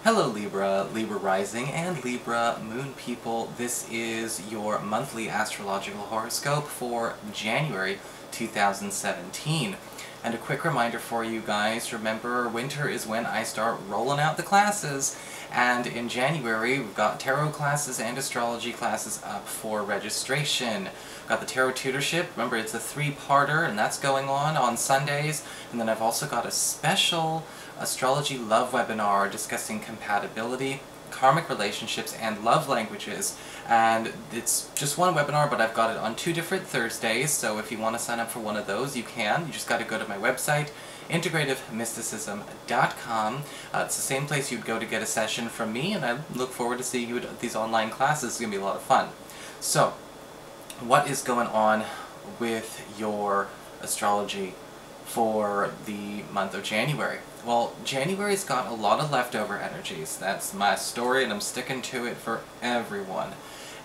Hello Libra, Libra Rising, and Libra Moon people. This is your monthly astrological horoscope for January 2017. And a quick reminder for you guys, remember winter is when I start rolling out the classes. And in January, we've got tarot classes and astrology classes up for registration. We've got the tarot tutorship, remember it's a 3-parter, and that's going on Sundays. And then I've also got a special astrology love webinar discussing compatibility, karmic relationships, and love languages. And it's just one webinar, but I've got it on 2 different Thursdays, so if you want to sign up for one of those, you can. You just got to go to my website, integrativemysticism.com. It's the same place you'd go to get a session from me, and I look forward to seeing you at these online classes. It's going to be a lot of fun. So, what is going on with your astrology for the month of January? Well, January's got a lot of leftover energies. That's my story, and I'm sticking to it for everyone.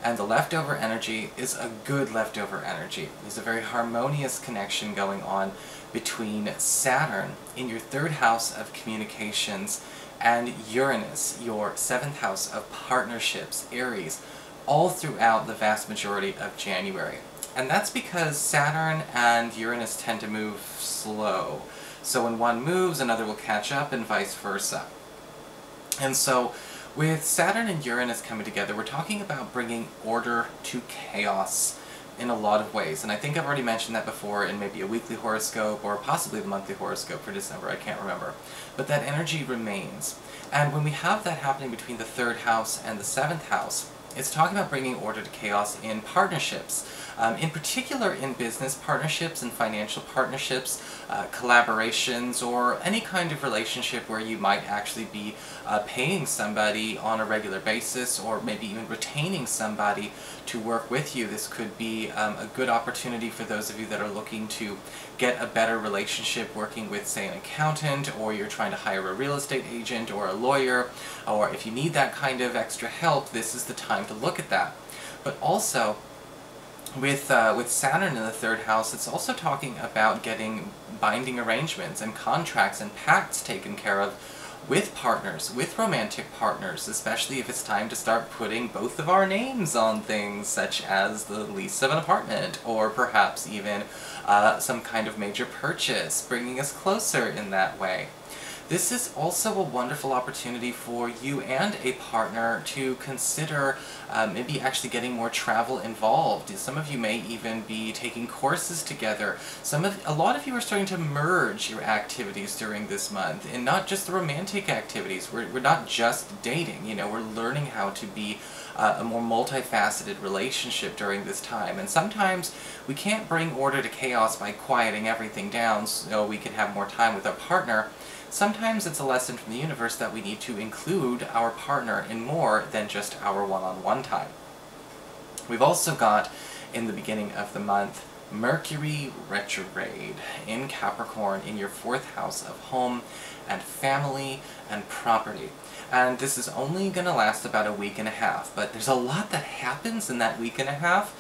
And the leftover energy is a good leftover energy. There's a very harmonious connection going on between Saturn in your 3rd house of communications and Uranus, your 7th house of partnerships, Aries, all throughout the vast majority of January. And that's because Saturn and Uranus tend to move slow. So when one moves, another will catch up, and vice versa. And so, with Saturn and Uranus coming together, we're talking about bringing order to chaos in a lot of ways. And I think I've already mentioned that before in maybe a weekly horoscope, or possibly the monthly horoscope for December, I can't remember. But that energy remains. And when we have that happening between the 3rd house and the 7th house, it's talking about bringing order to chaos in partnerships. In particular in business partnerships and financial partnerships, collaborations, or any kind of relationship where you might actually be paying somebody on a regular basis, or maybe even retaining somebody to work with you. This could be a good opportunity for those of you that are looking to get a better relationship working with, say, an accountant, or you're trying to hire a real estate agent or a lawyer, or if you need that kind of extra help, this is the time to look at that. But also, with Saturn in the 3rd house, it's also talking about getting binding arrangements and contracts and pacts taken care of with partners, with romantic partners, especially if it's time to start putting both of our names on things, such as the lease of an apartment, or perhaps even some kind of major purchase, bringing us closer in that way. This is also a wonderful opportunity for you and a partner to consider maybe actually getting more travel involved. Some of you may even be taking courses together. A lot of you are starting to merge your activities during this month, and not just the romantic activities. We're not just dating, you know, we're learning how to be a more multifaceted relationship during this time. And sometimes we can't bring order to chaos by quieting everything down so we can have more time with our partner. Sometimes it's a lesson from the universe that we need to include our partner in more than just our one-on-one time. We've also got, in the beginning of the month, Mercury Retrograde in Capricorn in your 4th house of home and family and property. And this is only going to last about a week and a half, but there's a lot that happens in that week and a half.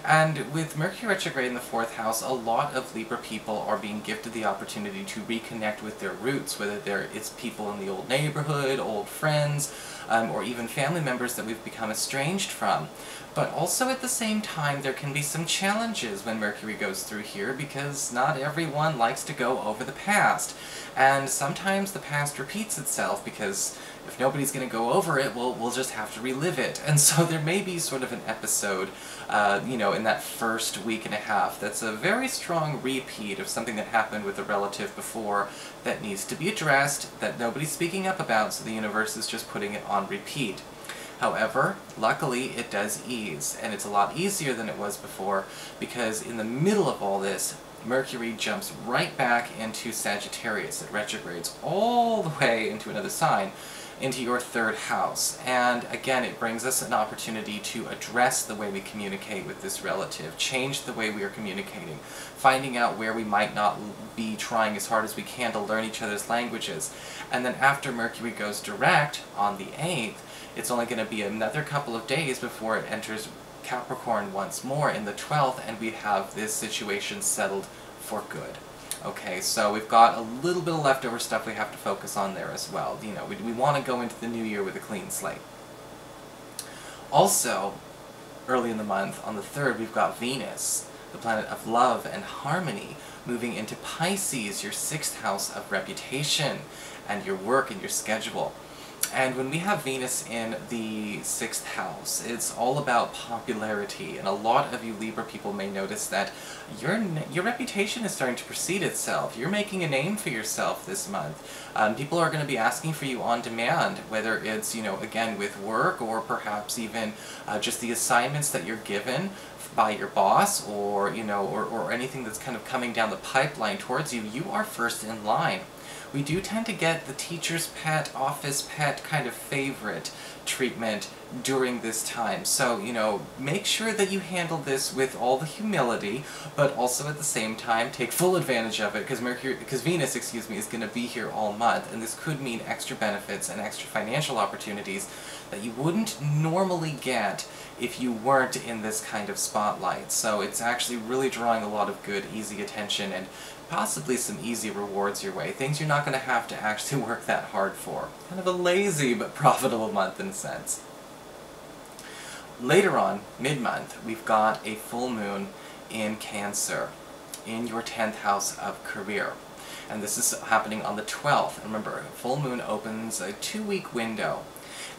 And with Mercury Retrograde in the 4th house, a lot of Libra people are being gifted the opportunity to reconnect with their roots, whether it's people in the old neighborhood, old friends, or even family members that we've become estranged from. But also at the same time, there can be some challenges when Mercury goes through here, because not everyone likes to go over the past. And sometimes the past repeats itself, because if nobody's going to go over it, we'll just have to relive it. And so there may be sort of an episode, you know, in that first week and a half that's a very strong repeat of something that happened with a relative before that needs to be addressed, that nobody's speaking up about, so the universe is just putting it on repeat. However, luckily it does ease, and it's a lot easier than it was before, because in the middle of all this, Mercury jumps right back into Sagittarius. It retrogrades all the way into another sign, into your 3rd house. And again, it brings us an opportunity to address the way we communicate with this relative, change the way we are communicating, finding out where we might not be trying as hard as we can to learn each other's languages. And then after Mercury goes direct on the 8th, it's only going to be another couple of days before it enters Capricorn once more in the 12th, and we have this situation settled for good. Okay, so we've got a little bit of leftover stuff we have to focus on there as well. You know, we want to go into the new year with a clean slate. Also, early in the month, on the 3rd, we've got Venus, the planet of love and harmony, moving into Pisces, your 6th house of reputation, and your work and your schedule. And when we have Venus in the 6th house, it's all about popularity, and a lot of you Libra people may notice that your reputation is starting to precede itself. You're making a name for yourself this month. People are going to be asking for you on demand, whether it's, you know, again with work, or perhaps even just the assignments that you're given by your boss, or, you know, or anything that's kind of coming down the pipeline towards you. You are first in line. We do tend to get the teacher's pet, office pet kind of favorite treatment during this time. So, you know, make sure that you handle this with all the humility, but also at the same time take full advantage of it, because Venus, excuse me, is going to be here all month, and this could mean extra benefits and extra financial opportunities that you wouldn't normally get if you weren't in this kind of spotlight. So it's actually really drawing a lot of good, easy attention, and possibly some easy rewards your way. Things you're not going to have to actually work that hard for. Kind of a lazy but profitable month in a sense. Later on, mid-month, we've got a full moon in Cancer, in your 10th house of career. And this is happening on the 12th. Remember, full moon opens a 2-week window.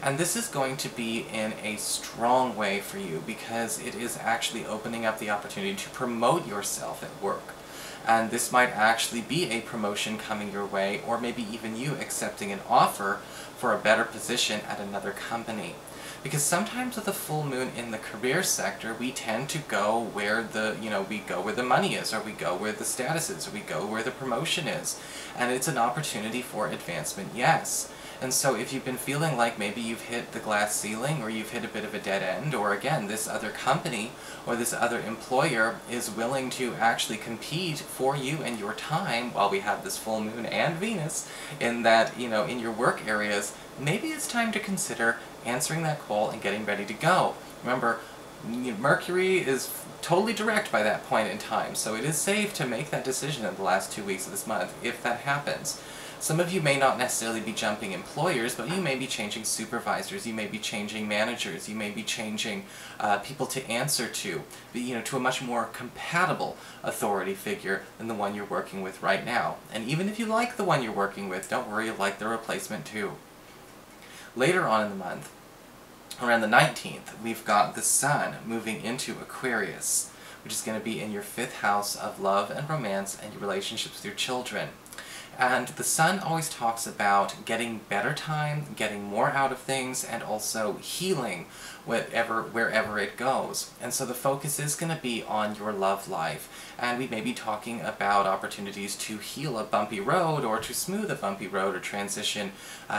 And this is going to be in a strong way for you, because it is actually opening up the opportunity to promote yourself at work. And this might actually be a promotion coming your way, or maybe even you accepting an offer for a better position at another company. Because sometimes with a full moon in the career sector, we tend to go where we go where the money is, or we go where the status is, or we go where the promotion is. And it's an opportunity for advancement, yes. And so if you've been feeling like maybe you've hit the glass ceiling, or you've hit a bit of a dead end, or again, this other company or this other employer is willing to actually compete for you and your time while we have this full moon and Venus in that, you know, in your work areas, maybe it's time to consider answering that call and getting ready to go. Remember, Mercury is totally direct by that point in time, so it is safe to make that decision in the last 2 weeks of this month if that happens. Some of you may not necessarily be jumping employers, but you may be changing supervisors, you may be changing managers, you may be changing people to answer to, you know, to a much more compatible authority figure than the one you're working with right now. And even if you like the one you're working with, don't worry, you'll like the replacement too. Later on in the month, around the 19th, we've got the Sun moving into Aquarius, which is going to be in your 5th house of love and romance and your relationships with your children. And the Sun always talks about getting better time, getting more out of things, and also healing wherever it goes. And so the focus is going to be on your love life. And we may be talking about opportunities to heal a bumpy road, or to smooth a bumpy road, or transition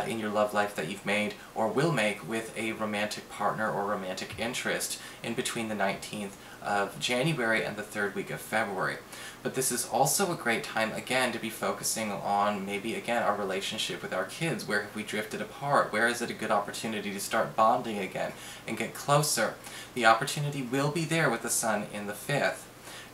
in your love life that you've made or will make with a romantic partner or romantic interest in between the 19th of January and the 3rd week of February. But this is also a great time, again, to be focusing on maybe, again, our relationship with our kids. Where have we drifted apart? Where is it a good opportunity to start bonding again and get closer? The opportunity will be there with the Sun in the 5th.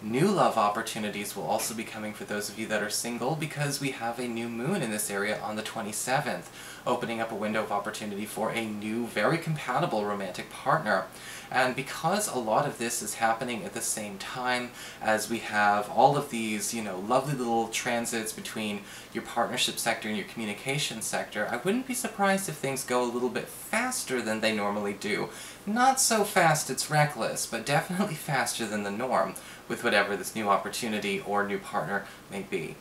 New love opportunities will also be coming for those of you that are single, because we have a new moon in this area on the 27th, opening up a window of opportunity for a new, very compatible romantic partner. And because a lot of this is happening at the same time as we have all of these, you know, lovely little transits between your partnership sector and your communication sector, I wouldn't be surprised if things go a little bit faster than they normally do. Not so fast it's reckless, but definitely faster than the norm with whatever this new opportunity or new partner may be.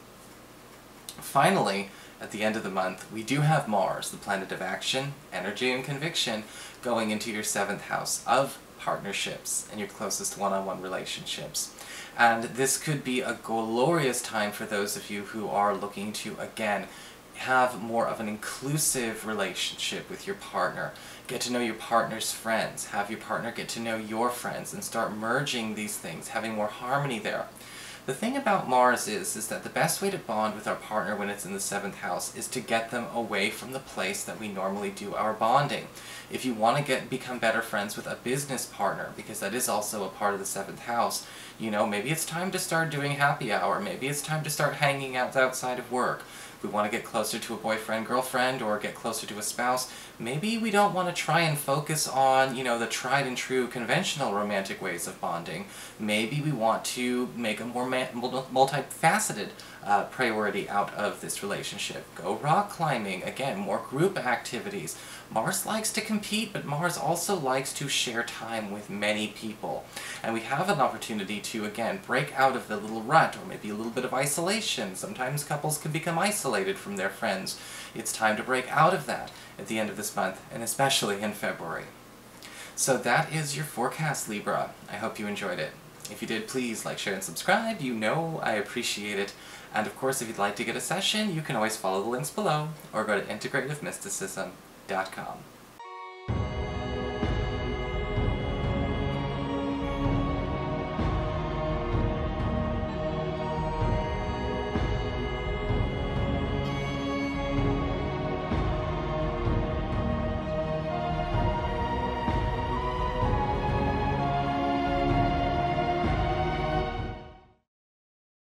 Finally, at the end of the month, we do have Mars, the planet of action, energy, and conviction, going into your 7th house of partnerships and your closest one-on-one relationships. And this could be a glorious time for those of you who are looking to, again, have more of an inclusive relationship with your partner. Get to know your partner's friends, have your partner get to know your friends, and start merging these things, having more harmony there. The thing about Mars is that the best way to bond with our partner when it's in the 7th house is to get them away from the place that we normally do our bonding. If you want to become better friends with a business partner, because that is also a part of the 7th house, you know, maybe it's time to start doing happy hour, maybe it's time to start hanging out outside of work. If we want to get closer to a boyfriend, girlfriend, or get closer to a spouse, maybe we don't want to try and focus on, you know, the tried and true conventional romantic ways of bonding. Maybe we want to make a more multifaceted priority out of this relationship. Go rock climbing, again, more group activities. Mars likes to compete, but Mars also likes to share time with many people. And we have an opportunity to, again, break out of the little rut, or maybe a little bit of isolation. Sometimes couples can become isolated from their friends. It's time to break out of that at the end of this month, and especially in February. So that is your forecast, Libra. I hope you enjoyed it. If you did, please like, share, and subscribe. You know I appreciate it. And of course, if you'd like to get a session, you can always follow the links below, or go to integrativemysticism.com.